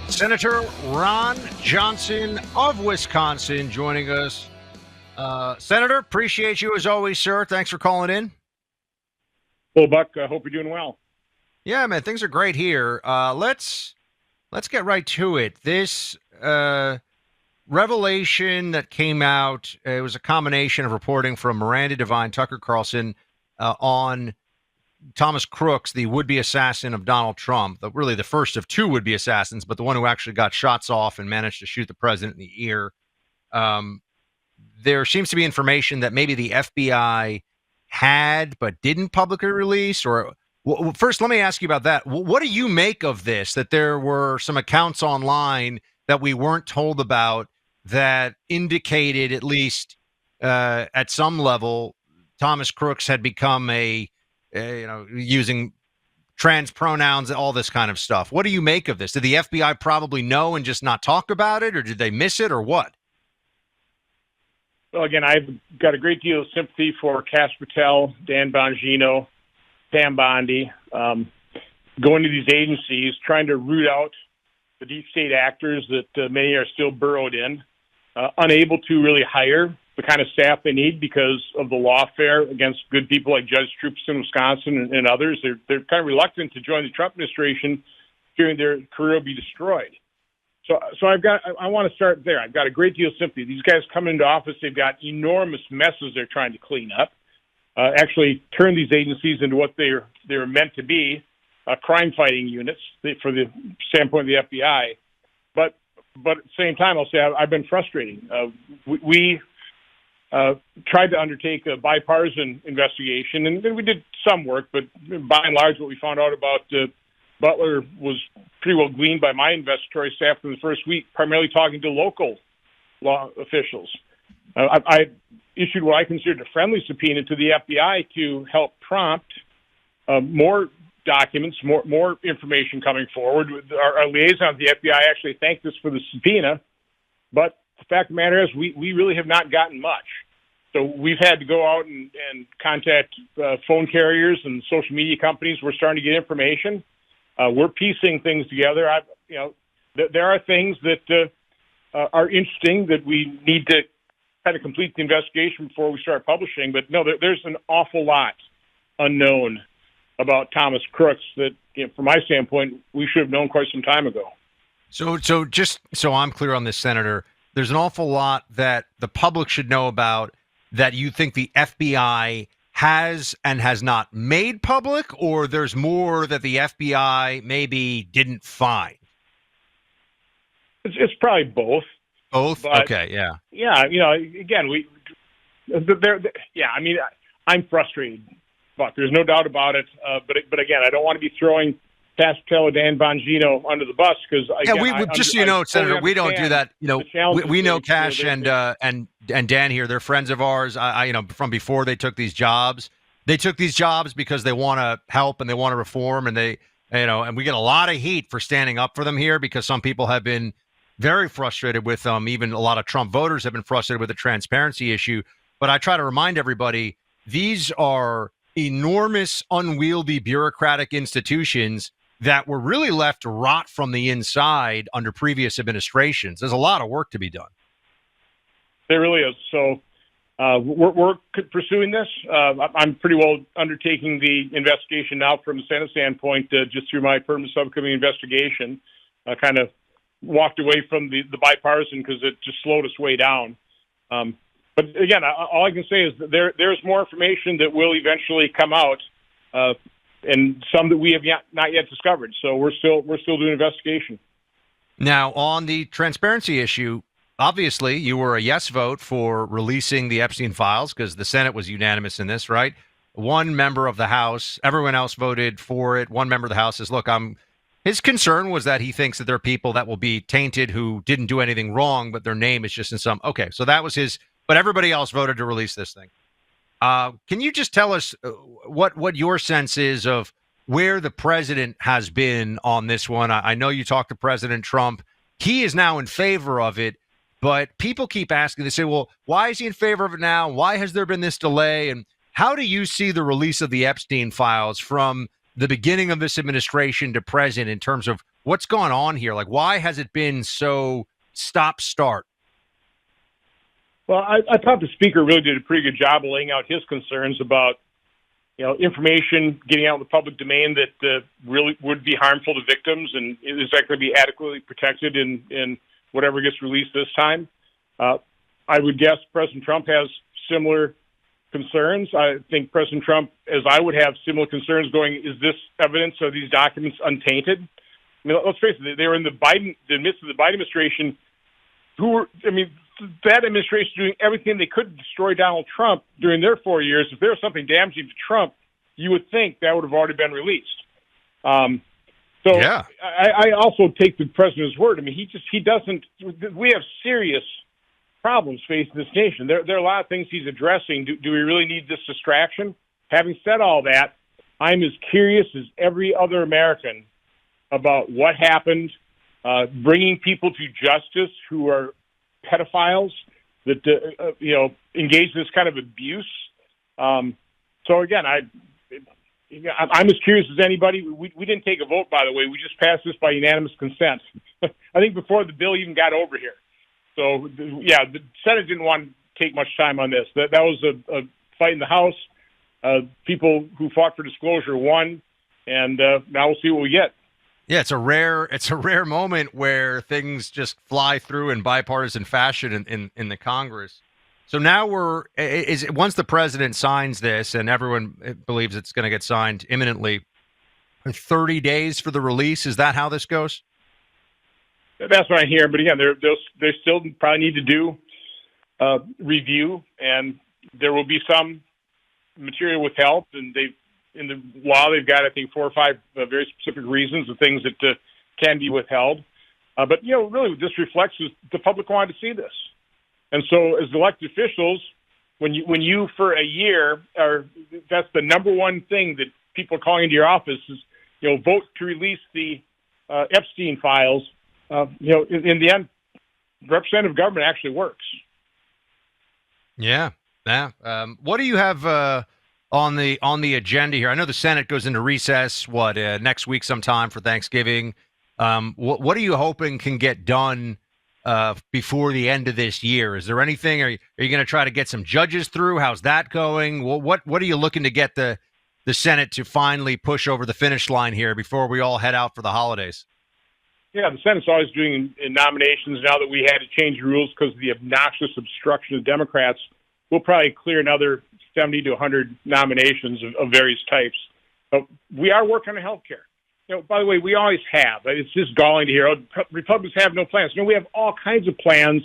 Senator Ron Johnson of Wisconsin joining us. Senator, appreciate you as always, sir. Thanks for calling in. Well, Buck, I hope you're doing well. Yeah, man, things are great here. Let's get right to it. This revelation that came out, it was a combination of reporting from Miranda Devine, Tucker Carlson, on Thomas Krooks, the would-be assassin of Donald Trump, really the first of two would-be assassins, but the one who actually got shots off and managed to shoot the president in the ear. There seems to be information that maybe the FBI had but didn't publicly release. Or well, first, let me ask you about that. What do you make of this, that there were some accounts online that we weren't told about that indicated, at least at some level, Thomas Krooks had become using trans pronouns, all this kind of stuff? What do you make of this? Did the FBI probably know and just not talk about it, or did they miss it, or what? Well, again, I've got a great deal of sympathy for Cash Patel, Dan Bongino, Pam Bondi, going to these agencies, trying to root out the deep state actors that many are still burrowed in, unable to really hire the kind of staff they need because of the lawfare against good people like Judge Troops in Wisconsin and others. They're kind of reluctant to join the Trump administration, fearing their career will be destroyed. So I want to start there. I've got a great deal of sympathy. These guys come into office, they've got enormous messes they're trying to clean up, actually turn these agencies into what they're meant to be, crime-fighting units for the standpoint of the FBI. But at the same time, I'll say I've been frustrating. We tried to undertake a bipartisan investigation, and we did some work, but by and large, what we found out about Butler was pretty well gleaned by my investigatory staff in the first week, primarily talking to local law officials. I issued what I considered a friendly subpoena to the FBI to help prompt more documents, more information coming forward. Our liaison at the FBI actually thanked us for the subpoena, but the fact of the matter is we really have not gotten much. So we've had to go out and contact phone carriers and social media companies. We're starting to get information. We're piecing things together. There are things that are interesting that we need to kind of complete the investigation before we start publishing. But no, there's an awful lot unknown about Thomas Krooks that, from my standpoint, we should have known quite some time ago. So just so I'm clear on this, Senator, there's an awful lot that the public should know about that you think the FBI has and has not made public, or there's more that the FBI maybe didn't find? It's probably both. Both? But, okay, yeah. Yeah, again, I'm frustrated, Buck. There's no doubt about it. But again, I don't want to be throwing Cash Patel or Dan Bongino under the bus because Senator, we don't do that. We know Cash and Dan here. They're friends of ours. From before they took these jobs. They took these jobs because they want to help and they want to reform, and and we get a lot of heat for standing up for them here because some people have been very frustrated with them. Even a lot of Trump voters have been frustrated with the transparency issue. But I try to remind everybody, these are enormous, unwieldy bureaucratic institutions that were really left to rot from the inside under previous administrations. There's a lot of work to be done. There really is. So we're pursuing this. I'm pretty well undertaking the investigation now from the Senate standpoint, just through my permanent subcommittee investigation. I kind of walked away from the bipartisan because it just slowed us way down. But again, all I can say is that there's more information that will eventually come out, and some that we have not yet discovered. So we're still doing investigation. Now, on the transparency issue, obviously you were a yes vote for releasing the Epstein files because the Senate was unanimous in this, right? One member of the House, everyone else voted for it. One member of the House says, look, his concern was that he thinks that there are people that will be tainted who didn't do anything wrong, but their name is just in some. Okay, so that was his, but everybody else voted to release this thing. Can you just tell us what your sense is of where the president has been on this one? I know you talked to President Trump. He is now in favor of it, but people keep asking, they say, well, why is he in favor of it now? Why has there been this delay? And how do you see the release of the Epstein files from the beginning of this administration to present in terms of What's gone on here? Like, why has it been so stop-start? Well, I thought the speaker really did a pretty good job of laying out his concerns about, information getting out in the public domain that really would be harmful to victims, and is that going to be adequately protected in whatever gets released this time? I would guess President Trump has similar concerns. I think President Trump, as I would have similar concerns going, is this evidence of these documents untainted? I mean, let's face it, they were in the midst of the Biden administration, that administration doing everything they could to destroy Donald Trump during their 4 years. If there was something damaging to Trump, you would think that would have already been released. Yeah. I also take the president's word. I mean, he doesn't. We have serious problems facing this nation. There are a lot of things he's addressing. Do we really need this distraction? Having said all that, I'm as curious as every other American about what happened, bringing people to justice who are pedophiles that engage in this kind of abuse. So again, I'm as curious as anybody. We didn't take a vote, by the way. We just passed this by unanimous consent. I think before the bill even got over here. So yeah, the Senate didn't want to take much time on this. That was a fight in the House. People who fought for disclosure won, and now we'll see what we get. Yeah, it's a rare moment where things just fly through in bipartisan fashion in the Congress. So now once the president signs this, and everyone believes it's going to get signed imminently, 30 days for the release. Is that how this goes? That's what I hear. But again, they still probably need to do review, and there will be some material withheld, and in the law, they've got, I think, 4 or 5 very specific reasons of things that can be withheld. But, really what this reflects is the public wanted to see this. And so as elected officials, when you for a year that's the number one thing that people are calling into your office is, vote to release the Epstein files. In the end, representative government actually works. Yeah. Yeah. What do you have on the agenda here? I know the Senate goes into recess, next week sometime for Thanksgiving. What are you hoping can get done before the end of this year? Is there anything? Are you going to try to get some judges through? How's that going? What are you looking to get the Senate to finally push over the finish line here before we all head out for the holidays? Yeah, the Senate's always doing nominations. Now that we had to change rules because of the obnoxious obstruction of Democrats, we'll probably clear another 70 to 100 nominations of various types. But we are working on health care. By the way, we always have. It's just galling to hear, Republicans have no plans. We have all kinds of plans.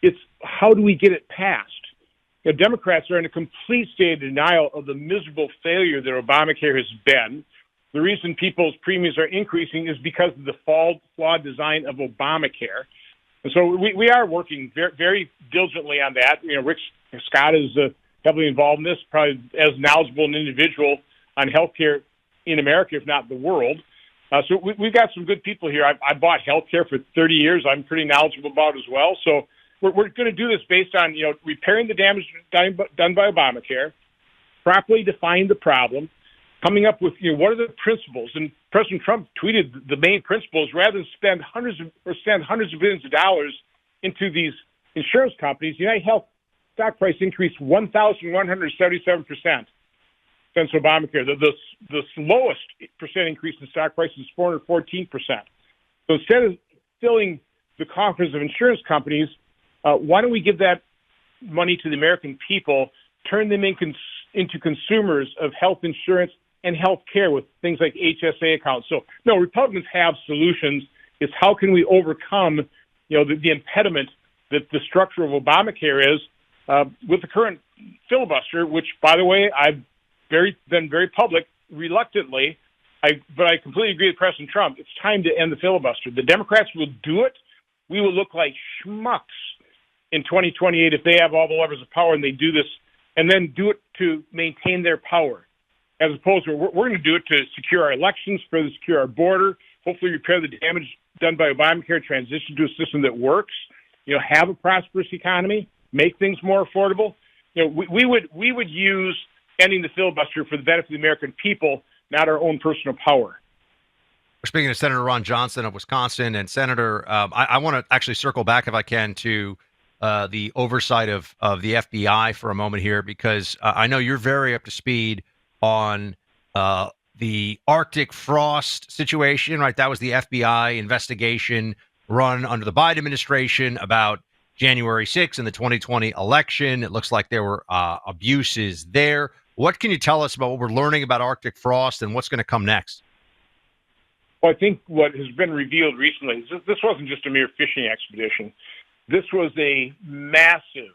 It's how do we get it passed? Democrats are in a complete state of denial of the miserable failure that Obamacare has been. The reason people's premiums are increasing is because of the flawed design of Obamacare. And so we are working very, very diligently on that. Rick Scott is heavily involved in this, probably as knowledgeable an individual on healthcare in America, if not the world. So we've got some good people here. I bought healthcare for 30 years. I'm pretty knowledgeable about it as well. So we're going to do this based on, repairing the damage done by Obamacare, properly define the problem, coming up with, what are the principles? And President Trump tweeted the main principles rather than spend hundreds of billions of dollars into these insurance companies. UnitedHealth stock price increased 1,177% since Obamacare. The lowest percent increase in stock price is 414%. So instead of filling the coffers of insurance companies, why don't we give that money to the American people, turn them into consumers of health insurance and health care with things like HSA accounts? So, no, Republicans have solutions. It's how can we overcome, the impediment that the structure of Obamacare is with the current filibuster, which, by the way, I've been very public, reluctantly, but I completely agree with President Trump. It's time to end the filibuster. The Democrats will do it. We will look like schmucks in 2028 if they have all the levers of power and they do this, and then do it to maintain their power, as opposed to we're going to do it to secure our elections, further secure our border, hopefully repair the damage done by Obamacare, transition to a system that works, have a prosperous economy, make things more affordable. We would use ending the filibuster for the benefit of the American people, not our own personal power. speaking of Senator Ron Johnson of Wisconsin, and Senator, I want to actually circle back, if I can, to the oversight of the FBI for a moment here, because I know you're very up to speed on the Arctic frost situation, right? That was the FBI investigation run under the Biden administration about January 6th in the 2020 election. It looks like there were abuses there. What can you tell us about what we're learning about Arctic frost and what's going to come next? Well, I think what has been revealed recently is this wasn't just a mere fishing expedition. This was a massive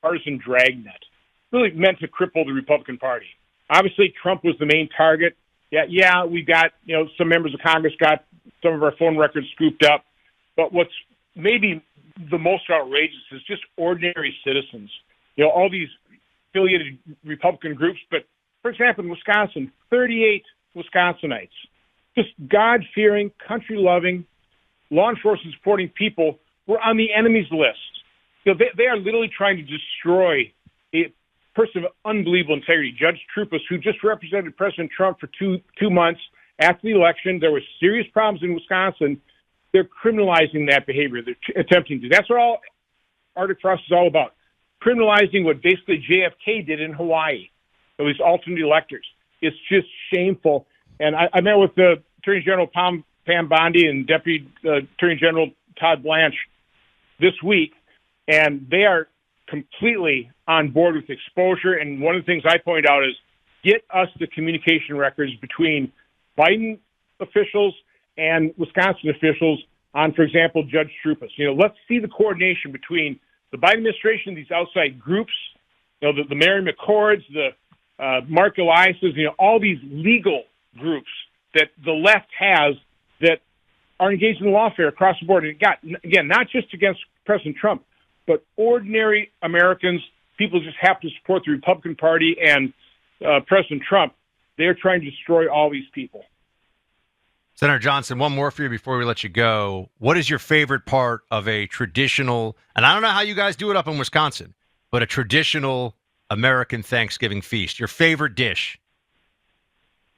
partisan dragnet, really meant to cripple the Republican Party. Obviously, Trump was the main target. Yeah, we got, some members of Congress got some of our phone records scooped up. But what's maybe the most outrageous is just ordinary citizens. All these affiliated Republican groups. But, for example, in Wisconsin, 38 Wisconsinites, just God-fearing, country-loving, law enforcement supporting people were on the enemy's list. They are literally trying to destroy a person of unbelievable integrity, Judge Troopas, who just represented President Trump for two months after the election. There were serious problems in Wisconsin. They're criminalizing that behavior. They're attempting to. That's what all Arctic Frost is all about, criminalizing what basically JFK did in Hawaii, these alternate electors. It's just shameful. And I met with the Attorney General Pam Bondi and Deputy Attorney General Todd Blanche this week, and they are completely on board with exposure. And one of the things I point out is get us the communication records between Biden officials and Wisconsin officials on, for example, Judge Troopas. Let's see the coordination between the Biden administration, these outside groups, the Mary McCords, the Mark Elias's, all these legal groups that the left has that are engaged in lawfare across the board. And again, not just against President Trump, but ordinary Americans, people just happen to support the Republican Party and President Trump. They're trying to destroy all these people. Senator Johnson, one more for you before we let you go. What is your favorite part of a traditional, and I don't know how you guys do it up in Wisconsin, but a traditional American Thanksgiving feast? Your favorite dish?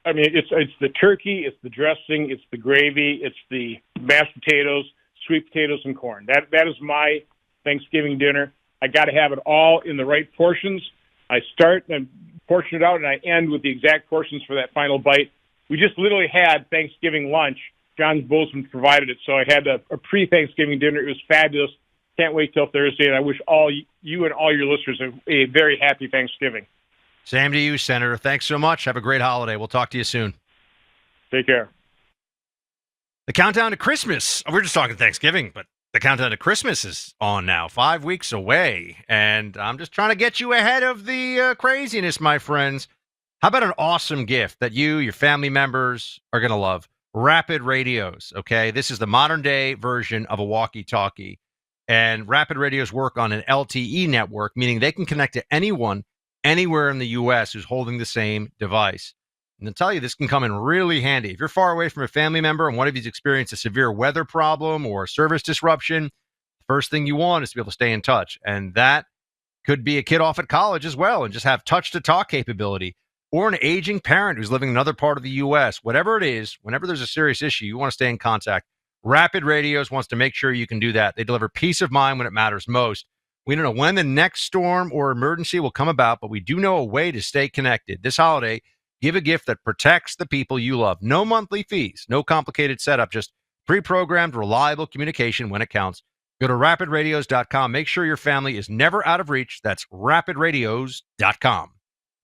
I mean, it's the turkey, it's the dressing, it's the gravy, it's the mashed potatoes, sweet potatoes, and corn. That is my Thanksgiving dinner. I got to have it all in the right portions. I start and portion it out, and I end with the exact portions for that final bite. We just literally had Thanksgiving lunch. John Bozeman provided it, so I had a pre-Thanksgiving dinner. It was fabulous. Can't wait till Thursday, and I wish all you and all your listeners a very happy Thanksgiving. Same to you, Senator. Thanks so much. Have a great holiday. We'll talk to you soon. Take care. The countdown to Christmas. We're just talking Thanksgiving, but the countdown to Christmas is on now, 5 weeks away. And I'm just trying to get you ahead of the craziness, my friends. How about an awesome gift that you, your family members are going to love? Rapid radios, okay? This is the modern day version of a walkie-talkie. And rapid radios work on an LTE network, meaning they can connect to anyone, anywhere in the U.S. who's holding the same device. And I'll tell you, this can come in really handy. If you're far away from a family member and one of you's experienced a severe weather problem or service disruption, the first thing you want is to be able to stay in touch. And that could be a kid off at college as well and just have touch-to-talk capability, or an aging parent who's living in another part of the U.S. Whatever it is, whenever there's a serious issue, you want to stay in contact. Rapid Radios wants to make sure you can do that. They deliver peace of mind when it matters most. We don't know when the next storm or emergency will come about, but we do know a way to stay connected. This holiday, give a gift that protects the people you love. No monthly fees, no complicated setup, just pre-programmed, reliable communication when it counts. Go to rapidradios.com. Make sure your family is never out of reach. That's rapidradios.com.